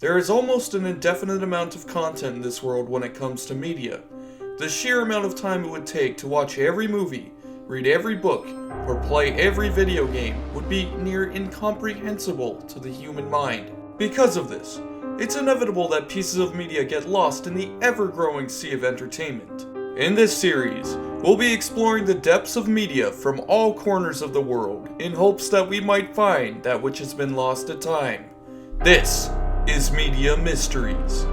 There is almost an indefinite amount of content in this world when it comes to media. The sheer amount of time it would take to watch every movie, read every book, or play every video game would be near incomprehensible to the human mind. Because of this, it's inevitable that pieces of media get lost in the ever-growing sea of entertainment. In this series, we'll be exploring the depths of media from all corners of the world in hopes that we might find that which has been lost to time. This is Media Mysteries.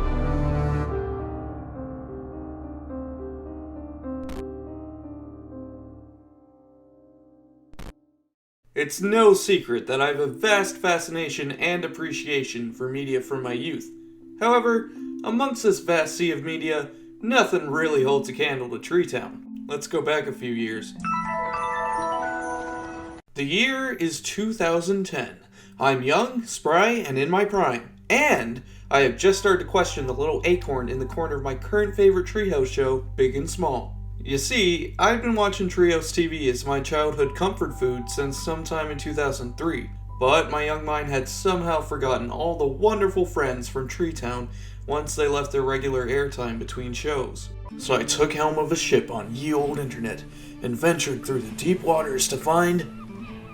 It's no secret that I have a vast fascination and appreciation for media from my youth. However, amongst this vast sea of media, nothing really holds a candle to TreeTown. Let's go back a few years. The year is 2010. I'm young, spry, and in my prime. And I have just started to question the little acorn in the corner of my current favorite treehouse show, Big and Small. You see, I've been watching Treehouse TV as my childhood comfort food since sometime in 2003, but my young mind had somehow forgotten all the wonderful friends from TreeTown once they left their regular airtime between shows. So I took helm of a ship on ye old internet and ventured through the deep waters to find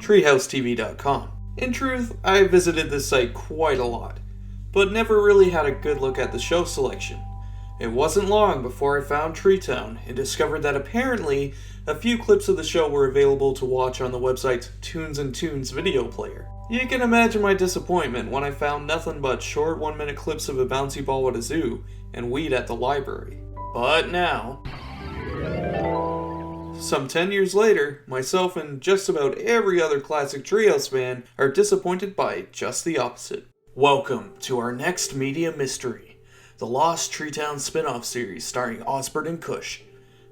TreehouseTV.com. In truth, I visited this site quite a lot, but never really had a good look at the show selection. It wasn't long before I found TreeTown and discovered that apparently a few clips of the show were available to watch on the website's Tunes and Tunes video player. You can imagine my disappointment when I found nothing but short 1-minute clips of a bouncy ball at a zoo and weed at the library. But now, some 10 years later, myself and just about every other classic Treehouse fan are disappointed by just the opposite. Welcome to our next media mystery, the Lost TreeTown spin-off series starring Osbert Cush.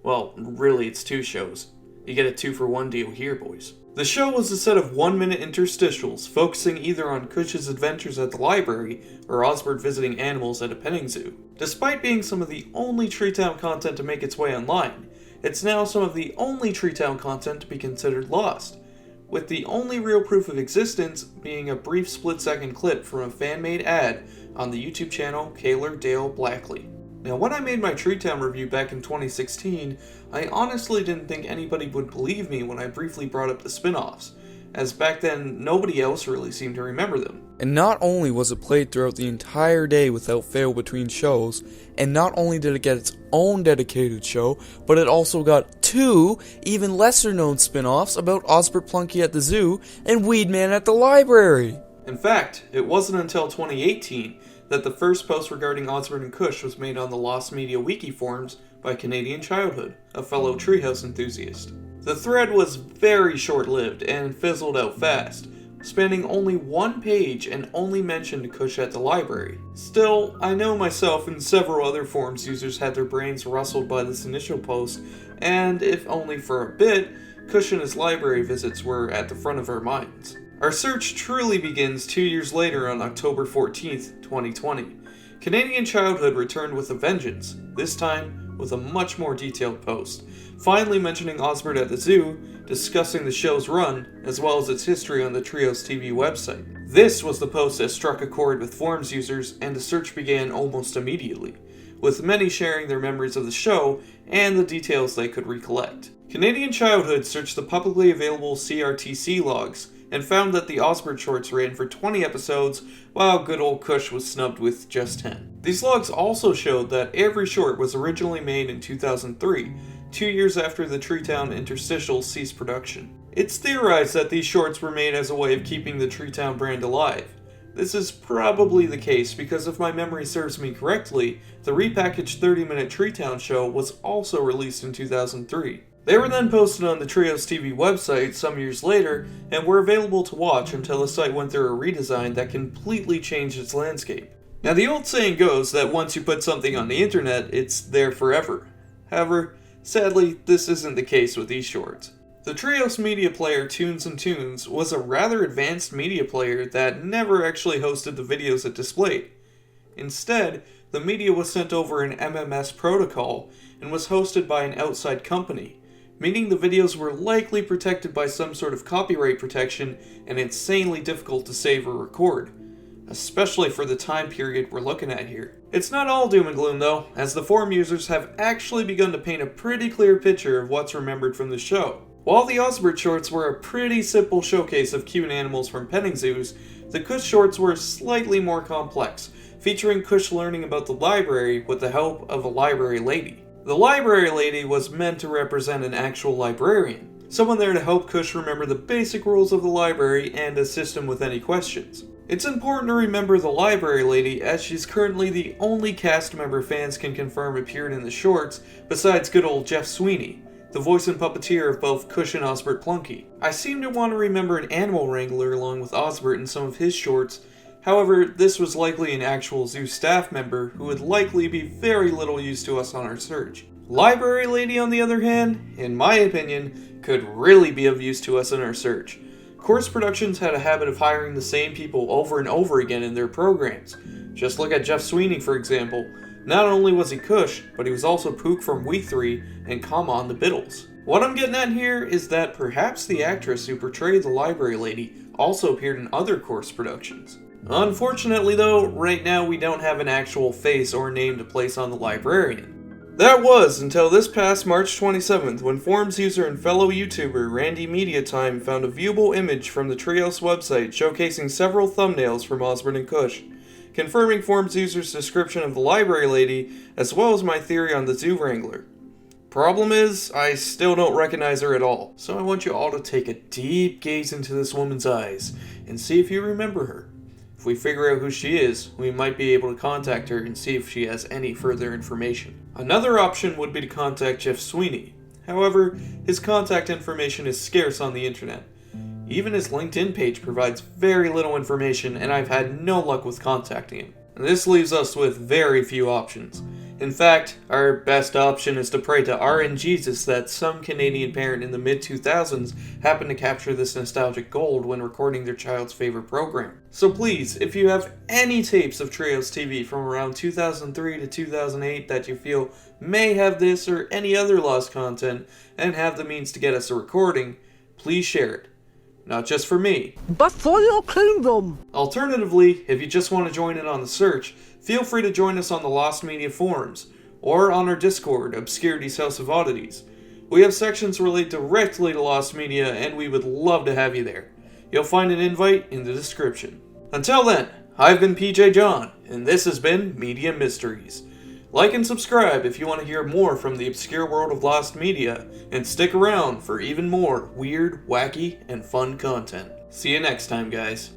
Well, really it's 2 shows. You get a 2-for-1 deal here, boys. The show was a set of 1-minute interstitials focusing either on Cush's adventures at the library or Osbert visiting animals at a petting zoo. Despite being some of the only TreeTown content to make its way online, it's now some of the only TreeTown content to be considered lost, with the only real proof of existence being a brief split-second clip from a fan-made ad on the YouTube channel Kaler Dale Blackley. Now, when I made my TreeTown review back in 2016, I honestly didn't think anybody would believe me when I briefly brought up the spin-offs, as back then nobody else really seemed to remember them. And not only was it played throughout the entire day without fail between shows, and not only did it get its own dedicated show, but it also got 2 even lesser known spin-offs about Osbert Plunky at the zoo and Weedman at the library. In fact, it wasn't until 2018 that the first post regarding Osbert and Cush was made on the Lost Media Wiki forums by Canadian Childhood, a fellow Treehouse enthusiast. The thread was very short-lived and fizzled out fast, spanning only 1 page and only mentioned Cush at the library. Still, I know myself and several other forums users had their brains rustled by this initial post, and if only for a bit, Cush and his library visits were at the front of our minds. Our search truly begins 2 years later on October 14th, 2020. Canadian Childhood returned with a vengeance, this time with a much more detailed post, finally mentioning Osbert at the zoo, discussing the show's run, as well as its history on the Treehouse TV website. This was the post that struck a chord with forums users, and the search began almost immediately, with many sharing their memories of the show and the details they could recollect. Canadian Childhood searched the publicly available CRTC logs, and found that the Osbert shorts ran for 20 episodes, while good old Cush was snubbed with just 10. These logs also showed that every short was originally made in 2003, 2 years after the TreeTown interstitial ceased production. It's theorized that these shorts were made as a way of keeping the TreeTown brand alive. This is probably the case because if my memory serves me correctly, the repackaged 30-minute TreeTown show was also released in 2003. They were then posted on the Treehouse TV website some years later and were available to watch until the site went through a redesign that completely changed its landscape. Now, the old saying goes that once you put something on the internet, it's there forever. However, sadly, this isn't the case with these shorts. The Treehouse media player Tunes and Tunes was a rather advanced media player that never actually hosted the videos it displayed. Instead, the media was sent over an MMS protocol and was hosted by an outside company, meaning the videos were likely protected by some sort of copyright protection and insanely difficult to save or record. especially for the time period we're looking at here. It's not all doom and gloom though, as the forum users have actually begun to paint a pretty clear picture of what's remembered from the show. While the Osbert shorts were a pretty simple showcase of cute animals from petting zoos, the Cush shorts were slightly more complex, featuring Cush learning about the library with the help of a library lady. The library lady was meant to represent an actual librarian, someone there to help Cush remember the basic rules of the library and assist him with any questions. It's important to remember the library lady, as she's currently the only cast member fans can confirm appeared in the shorts, besides good old Jeff Sweeney, the voice and puppeteer of both Cush and Osbert Plunky. I seem to want to remember an animal wrangler along with Osbert in some of his shorts. However, this was likely an actual zoo staff member who would likely be very little use to us on our search. Library lady, on the other hand, in my opinion, could really be of use to us in our search. Course Productions had a habit of hiring the same people over and over again in their programs. Just look at Jeff Sweeney, for example. Not only was he Cush, but he was also Pook from We Three and Kama the Biddles. What I'm getting at here is that perhaps the actress who portrayed the library lady also appeared in other Course productions. Unfortunately though, right now we don't have an actual face or name to place on the librarian. That was until this past March 27th when forums user and fellow YouTuber Randy Mediatime found a viewable image from the Treehouse website showcasing several thumbnails from Osbert and Cush, confirming forums user's description of the library lady as well as my theory on the zoo wrangler. Problem is, I still don't recognize her at all, so I want you all to take a deep gaze into this woman's eyes and see if you remember her. If we figure out who she is, we might be able to contact her and see if she has any further information. Another option would be to contact Jeff Sweeney. However, his contact information is scarce on the internet. Even his LinkedIn page provides very little information, and I've had no luck with contacting him. This leaves us with very few options. In fact, our best option is to pray to RNGesus that some Canadian parent in the mid-2000s happened to capture this nostalgic gold when recording their child's favorite program. So please, if you have any tapes of Treehouse TV from around 2003 to 2008 that you feel may have this or any other lost content and have the means to get us a recording, please share it. Not just for me, but for your kingdom. Alternatively, if you just want to join in on the search, feel free to join us on the Lost Media forums, or on our Discord, Obscurity's House of Oddities. We have sections related directly to Lost Media, and we would love to have you there. You'll find an invite in the description. Until then, I've been PJ John, and this has been Media Mysteries. Like and subscribe if you want to hear more from the obscure world of Lost Media, and stick around for even more weird, wacky, and fun content. See you next time, guys.